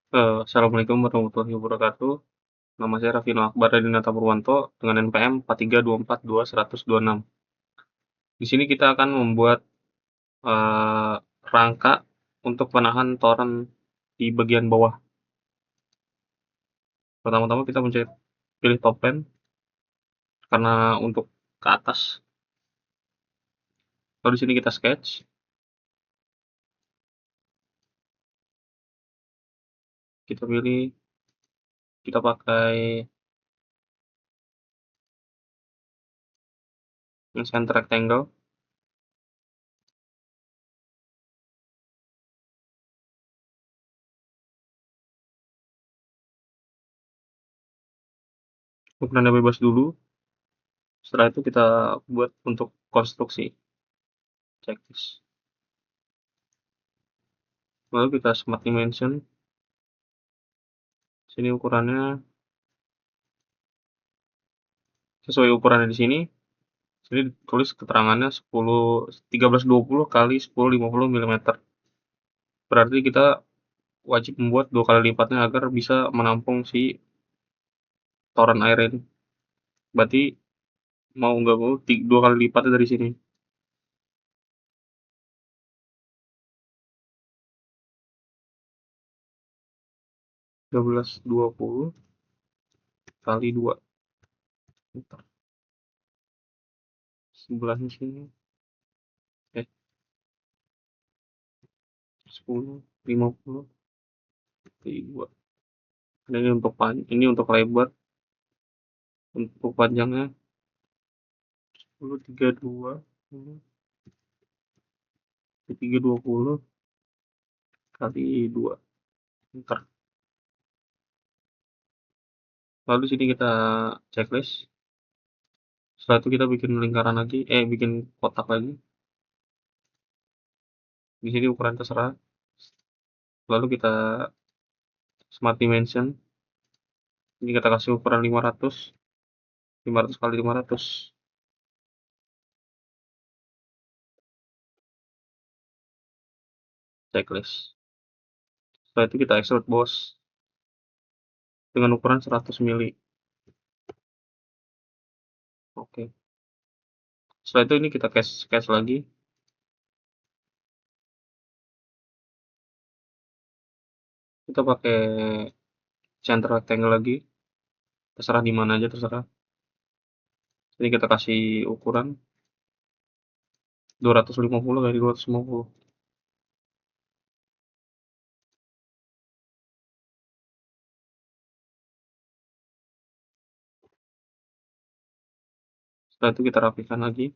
Assalamualaikum warahmatullahi wabarakatuh. Nama saya Raffi Akbar Radinata Purwanto dengan NPM 43242-126. Di sini kita akan membuat eee, rangka untuk penahan toren di bagian bawah. Pertama-tama kita pilih top pen karena untuk ke atas. Lalu di sini kita sketch, kita pilih, kita pakai yang center rectangle. Ukurannya bebas dulu. Setelah itu kita buat untuk konstruksi. Checklist. Lalu kita smart dimension. Sini ukurannya sesuai ukurannya di sini. Sini ditulis keterangannya 1320 kali 1050 milimeter. Berarti kita wajib membuat 2 kali lipatnya agar bisa menampung si toren air ini. Berarti mau nggak mau 2 kali lipatnya dari sini. 1320 kali 2 meter. Sebelahnya sini 10 50 kali 2. Ini untuk lebar. Untuk panjangnya 10 32 320 kali 2 meter. Lalu di sini kita checklist. Setelah itu kita bikin lingkaran lagi, bikin kotak lagi. Di sini ukuran terserah. Lalu kita smart dimension. Ini kita kasih ukuran 500 kali 500. Checklist. Setelah itu kita extrude bos dengan ukuran 100 mili. Oke. Setelah itu ini kita sketch lagi. Kita pakai center rectangle lagi. Terserah di mana aja terserah. Ini kita kasih ukuran 250 kali 250. Setelah itu kita rapikan lagi.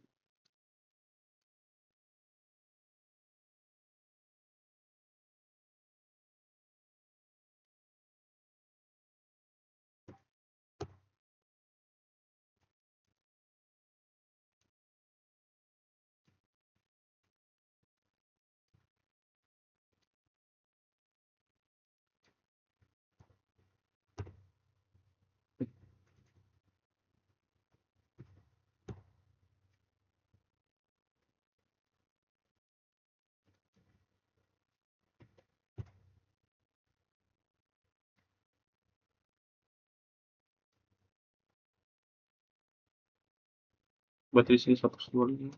Berarti di sini 125.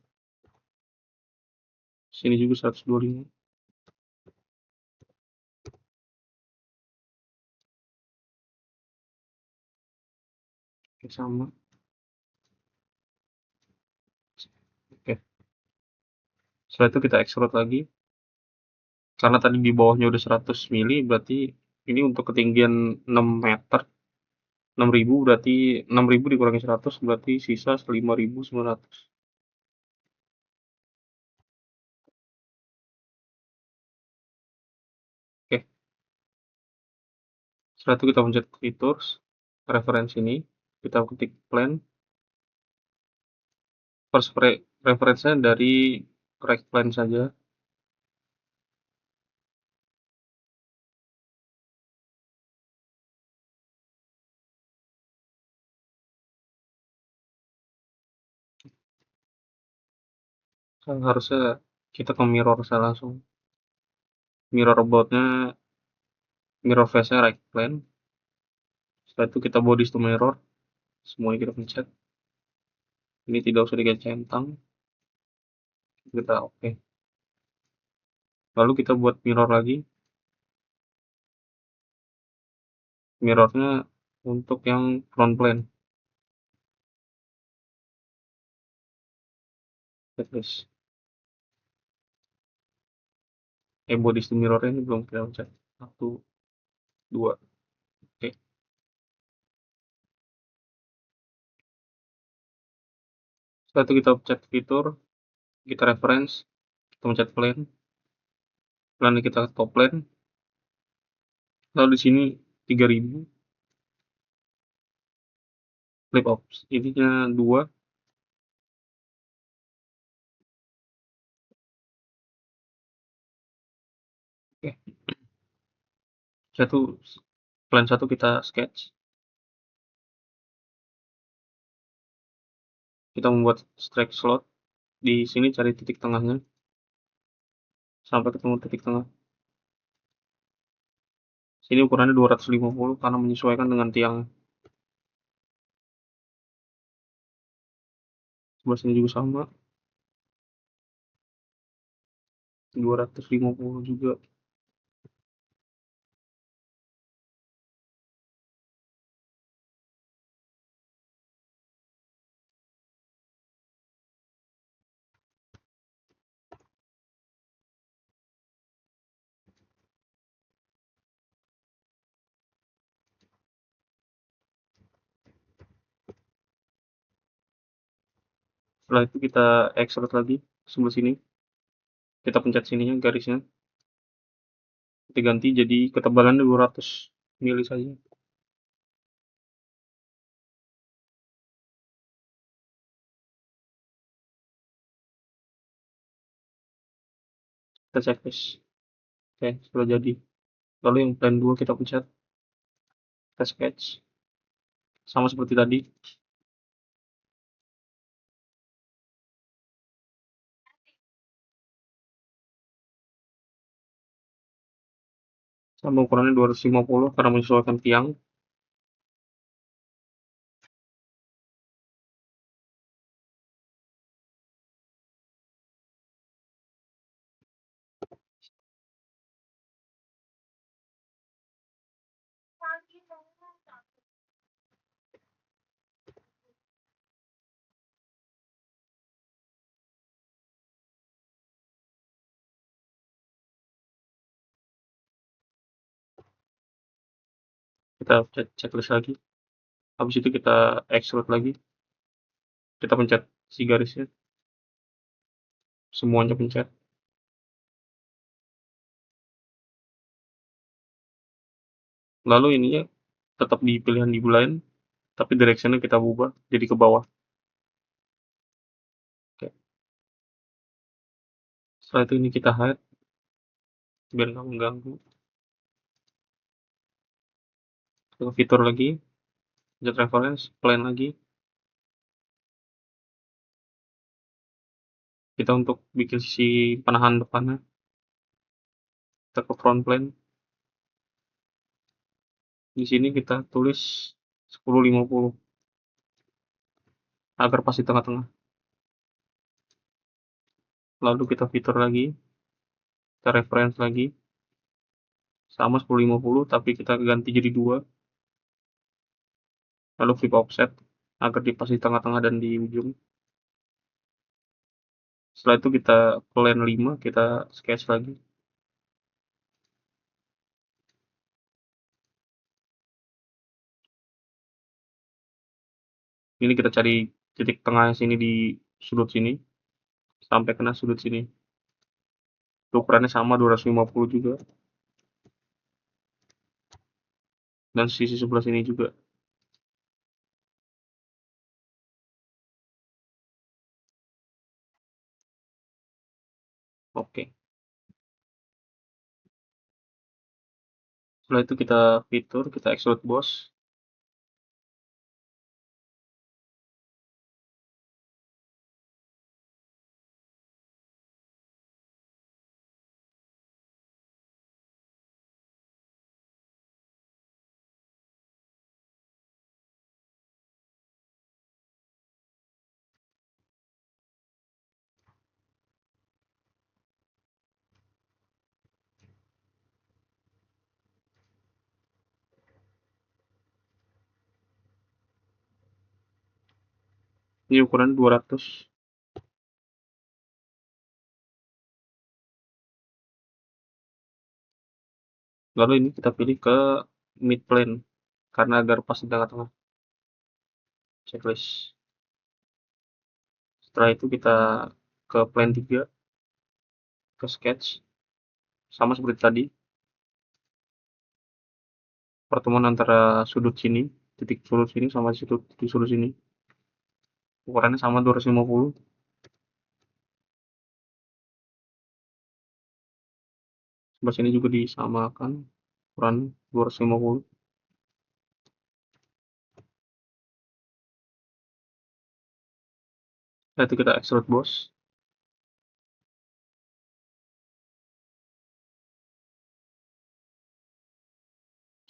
Sini juga 125. Oke, sama. Oke. Setelah itu kita extrude lagi. Karena tadi di bawahnya udah 100 mili, berarti ini untuk ketinggian 6 meter. 6.000 berarti 6.000 dikurangi 100 berarti sisa 5.900. Oke. Setelah itu kita pencet features, reference ini, kita ketik plan. First reference-nya dari rect plan saja. Harusnya kita ke mirror saya langsung. Mirror about-nya mirror face-nya right plane. Setelah itu kita bodies to mirror, semuanya kita pencet. Ini tidak usah centang, kita oke. Lalu kita buat mirror lagi. Mirrornya untuk yang front plane. Terus bodies to mirror ini belum kita pencet. 1, 2, oke. Setelah itu kita pencet fitur, kita reference, kita pencet plane, plane kita top plane. Lalu di sini 3000, flip ops, ininya 2, oke. Plane 1 kita sketch. Kita membuat strike slot. Di sini cari titik tengahnya sampai ketemu titik tengah. Sini ukurannya 250 karena menyesuaikan dengan tiang. Sebelah sini juga sama, 250 juga. Setelah itu kita extrude lagi sebelah sini. Kita pencet sininya garisnya. Kita ganti jadi ketebalannya 200 mili saja. Kita checklist. Oke, sudah jadi. Lalu yang plan 2 kita pencet. Kita sketch. Sama seperti tadi. Sama ukurannya 250 karena menyesuaikan tiang. Kita checklist lagi. Habis itu kita extrude lagi. Kita pencet si garisnya. Semuanya pencet. Lalu ininya tetap di pilihan di bulan, tapi directionnya kita ubah jadi ke bawah. Oke. Setelah itu ini kita hide biar nggak mengganggu. Ke fitur lagi, pencet reference, plane lagi. Kita untuk bikin sisi penahan depannya, kita ke front plane. Di sini kita tulis 1050 agar pas di tengah-tengah. Lalu kita fitur lagi, kita reference lagi, sama 1050 tapi kita ganti jadi 2. Lalu flip offset agar pas di tengah-tengah dan di ujung. Setelah itu kita plane 5, kita sketch lagi. Ini kita cari titik tengah sini di sudut sini sampai kena sudut sini. Ukurannya sama 250 juga. Dan sisi sebelah sini juga. Oke. Setelah itu kita fitur, kita extrude boss. Ini ukuran 200. Lalu ini kita pilih ke mid plane karena agar pas di tengah-tengah. Checklist. Setelah itu kita ke plane 3, ke sketch. Sama seperti tadi, pertemuan antara sudut sini, titik sudut sini sama titik sudut sini. Ukurannya sama 250. Sebelah sini juga disamakan, ukuran 250. Setelah itu kita extrude bos.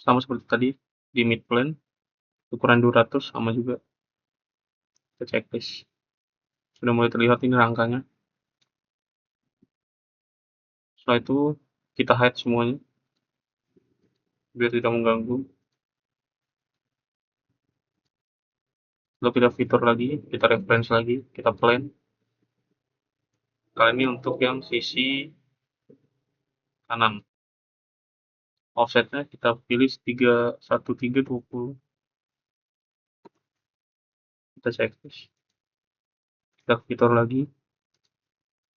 Sama seperti tadi, di mid plane, ukuran 200 sama juga. Kita checklist. Sudah mulai terlihat ini rangkanya. Setelah itu kita hide semuanya biar tidak mengganggu. Lalu kita fitur lagi, kita reference lagi, kita plane. Kali ini untuk yang sisi kanan. Offsetnya kita pilih 1320. Kita checklist. Kita fitur lagi,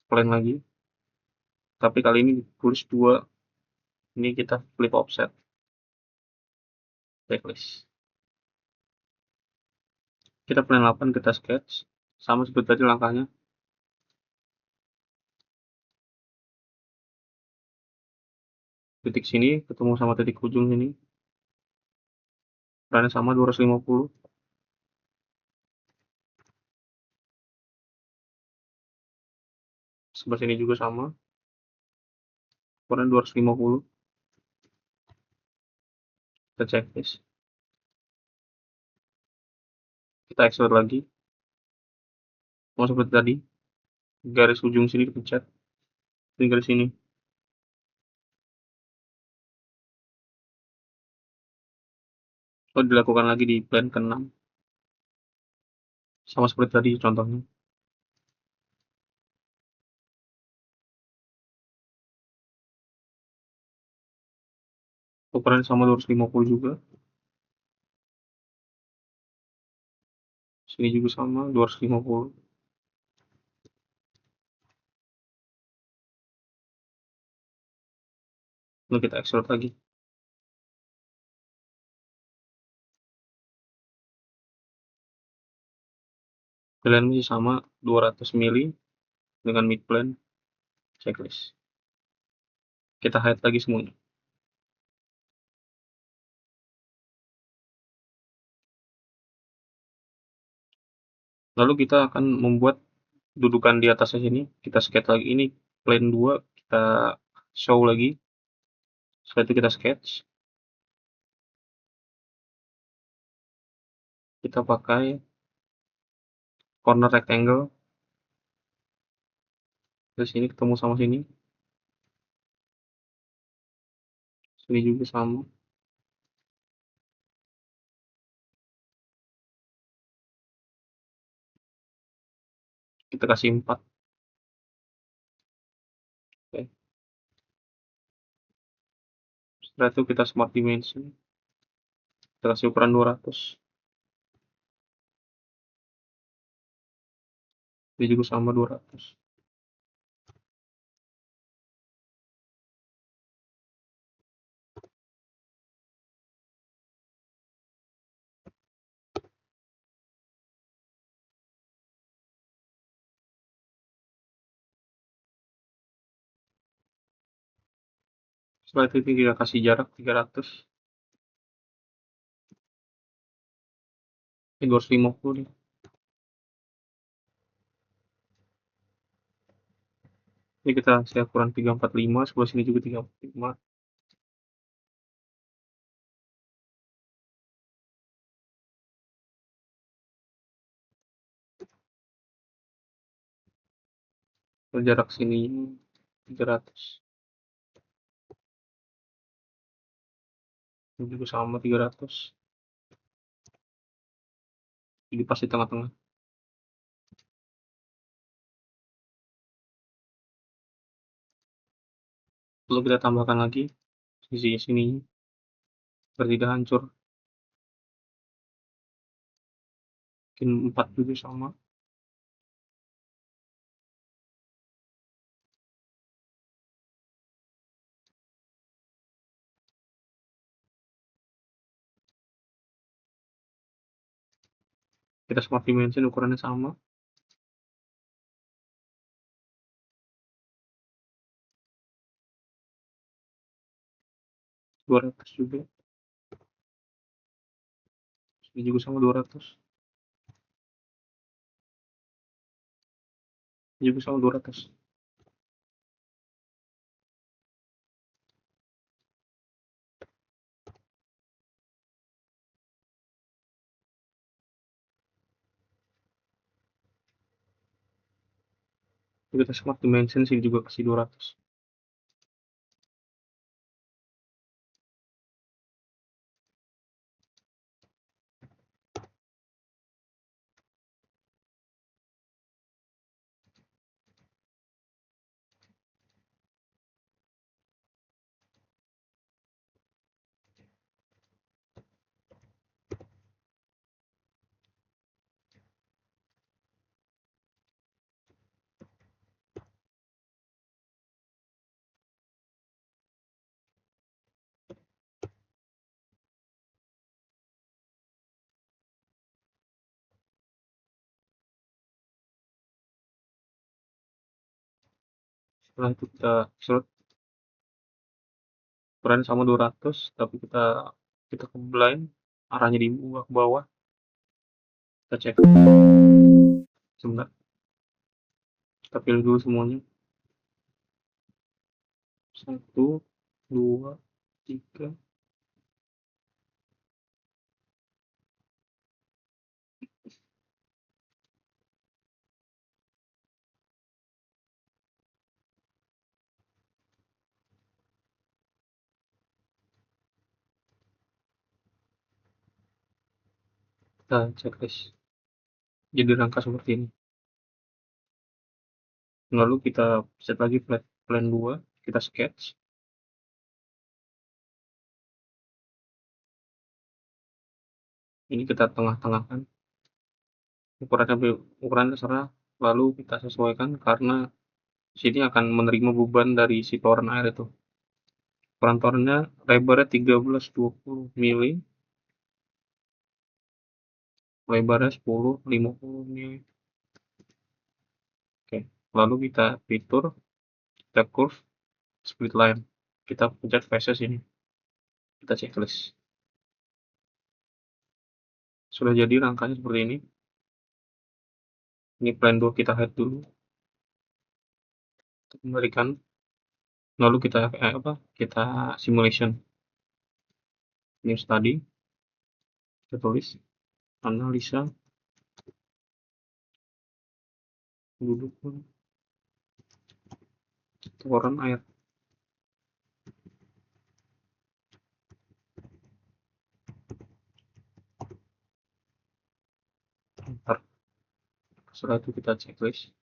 plane lagi. Tapi kali ini tulis 2. Ini kita flip offset. Checklist. Kita plane 8, kita sketch. Sama seperti tadi langkahnya. Titik sini ketemu sama titik ujung ini. Ukurannya sama 250. Sebelah sini juga sama. Ukuran 250. Kita checklist. Kita extrude lagi. Sama seperti tadi. Garis ujung sini dipencet. Ini garis sini. Lalu dilakukan lagi di plane ke-6. Sama seperti tadi contohnya. Ukuran sama 250 juga. Sini juga sama 250. Lalu kita extrude lagi. Pilihan masih sama 200 mili dengan mid plane. Checklist. Kita hide lagi semuanya. Lalu kita akan membuat dudukan di atasnya sini. Kita sketch lagi ini plane 2, kita show lagi. Setelah itu kita sketch. Kita pakai corner rectangle. Dari sini ketemu sama sini. Sini juga sama. Kita kasih 4. Oke. Setelah itu kita smart dimension. Kita kasih ukuran 200. Ini juga sama 200. Setelah itu kita kasih jarak 300. Ini 250 nih. Ini kita kasih ukuran 345. Sebelah sini juga 345. Jarak sini 300. Ini juga sama 300. Jadi pas di tengah-tengah. Lalu kita tambahkan lagi sisi sini biar tidak hancur. Mungkin 4 juga sama. Kita smart dimension ukurannya sama. Dua ratus juga. Ini juga sama 200. Ini juga sama 200. Kita smart dimension sini juga kasih 200. Setelah itu kita slot ukurannya sama 200, tapi kita ke blind, arahnya dibuka ke bawah. Kita cek sebentar. Kita pilih dulu semuanya. 1, 2, 3. Kita checklist. Jadi rangka seperti ini. Lalu kita set lagi plan 2, kita sketch. Ini kita tengah-tengahkan. Ukurannya terserah, lalu kita sesuaikan karena sini akan menerima beban dari si toren air itu. Ukuran torennya lebarnya 13-20 mili, lebarnya 10-50 mili. Oke, lalu kita fitur, kita curve, split line. Kita pencet faces ini. Kita checklist. Sudah jadi rangkanya seperti ini. Ini plan 2 kita head dulu. Kita kembalikan. Lalu kita simulation. New study. Kita tulis analisa penduduk toren air. Ntar. Setelah itu kita checklist.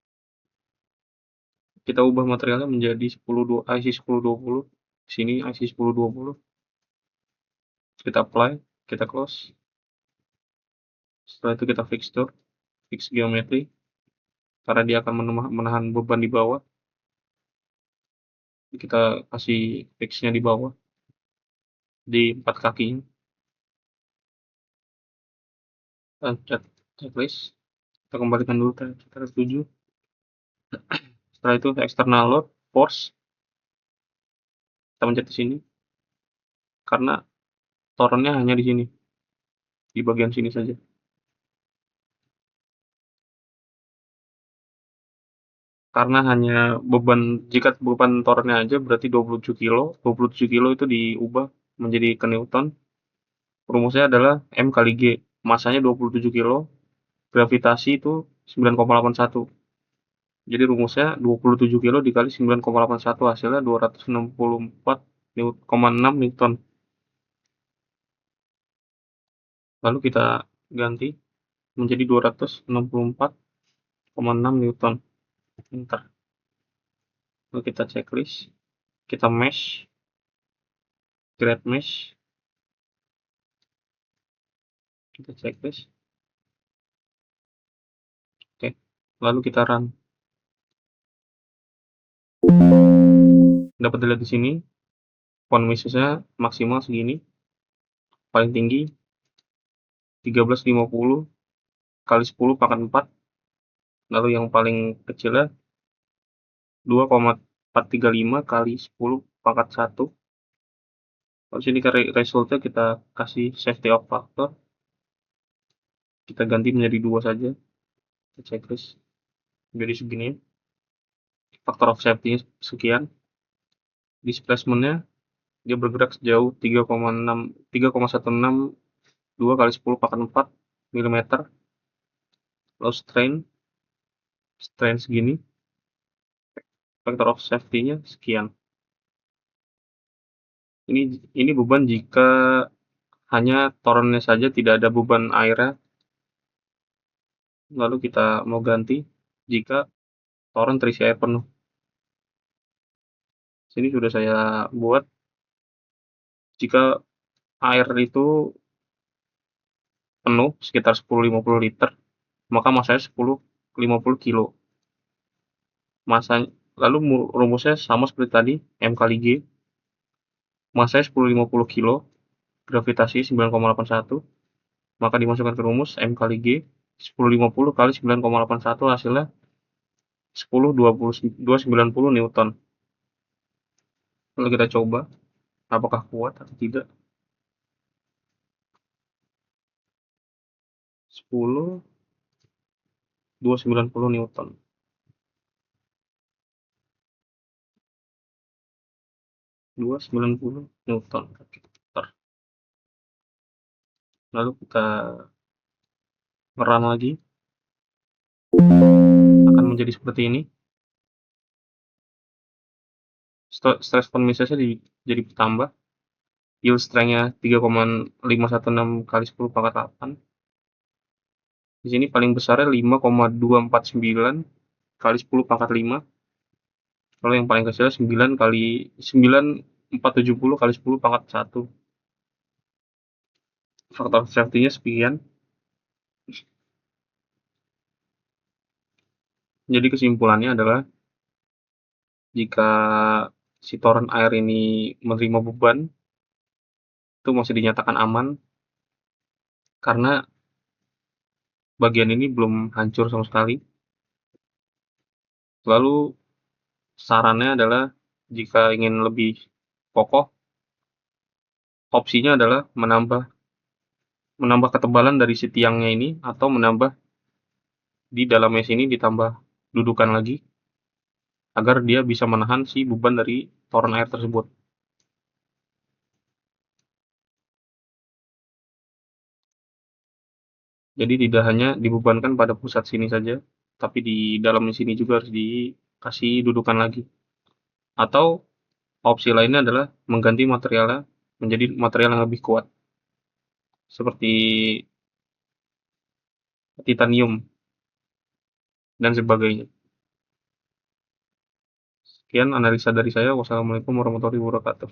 Kita ubah materialnya menjadi IC 1020. Sini IC 1020. Kita apply, kita close. Setelah itu kita fix geometri. Karena dia akan menahan beban di bawah. Kita kasih fixnya di bawah. Di 4 kakinya. Kita checklist. Kita kembalikan dulu kita 7. Setelah itu external load, force. Kita pencet di sini. Karena torennya hanya di sini. Di bagian sini saja. Karena hanya jika beban torennya aja berarti 27 kilo. 27 kilo itu diubah menjadi ke Newton. Rumusnya adalah M kali G. Masanya 27 kilo. Gravitasi itu 9,81. Jadi rumusnya 27 kilo dikali 9,81 hasilnya 264,6 Newton. Lalu kita ganti menjadi 264,6 Newton. Enter. Lalu kita checklist. kita mesh, create mesh, kita checklist. Oke, lalu kita run. Dapat dilihat di sini, font misesnya maksimal segini, paling tinggi 1350 kali 10 pangkat 4, lalu yang paling kecilnya 2,435 kali 10 pangkat 1. Lalu sini ke resultnya kita kasih safety of factor, kita ganti menjadi 2 saja, kita checklist jadi segini, factor of safety-nya sekian. Displacement-nya dia bergerak sejauh 3,162 kali 10 pangkat 4 mm. Lalu strain segini, factor of safety-nya sekian. Ini beban jika hanya torennya saja, tidak ada beban airnya. Lalu kita mau ganti jika toren terisi air penuh. Sini sudah saya buat. Jika air itu penuh sekitar 10-50 liter, maka masanya 10-50 kilo. Lalu rumusnya sama seperti tadi, M kali G. Masanya 10-50 kilo, gravitasi 9,81, maka dimasukkan ke rumus M kali G, 10-50 kali 9,81 hasilnya 10-290 Newton. Lalu kita coba apakah kuat atau tidak. 10-290 Newton. 290 Newton. Lalu kita run lagi, akan menjadi seperti ini. Stress misesnya jadi bertambah. Yield strength-nya 3,516 kali 10 pangkat 8. Di sini paling besarnya 5,249 kali 10 pangkat 5. Lalu yang paling kecilnya 9,470 kali 10 pangkat 1. Faktor safety-nya sekian. Jadi kesimpulannya adalah jika si toren air ini menerima beban, itu masih dinyatakan aman karena bagian ini belum hancur sama sekali. Lalu sarannya adalah jika ingin lebih kokoh, opsinya adalah menambah ketebalan dari si tiangnya ini, atau menambah di dalam mesh ini ditambah dudukan lagi agar dia bisa menahan si beban dari toren air tersebut. Jadi tidak hanya dibebankan pada pusat sini saja, tapi di dalam sini juga harus dikasih dudukan lagi. Atau opsi lainnya adalah mengganti materialnya menjadi material yang lebih kuat, seperti titanium dan sebagainya. Sekian analisa dari saya. Wassalamualaikum warahmatullahi wabarakatuh.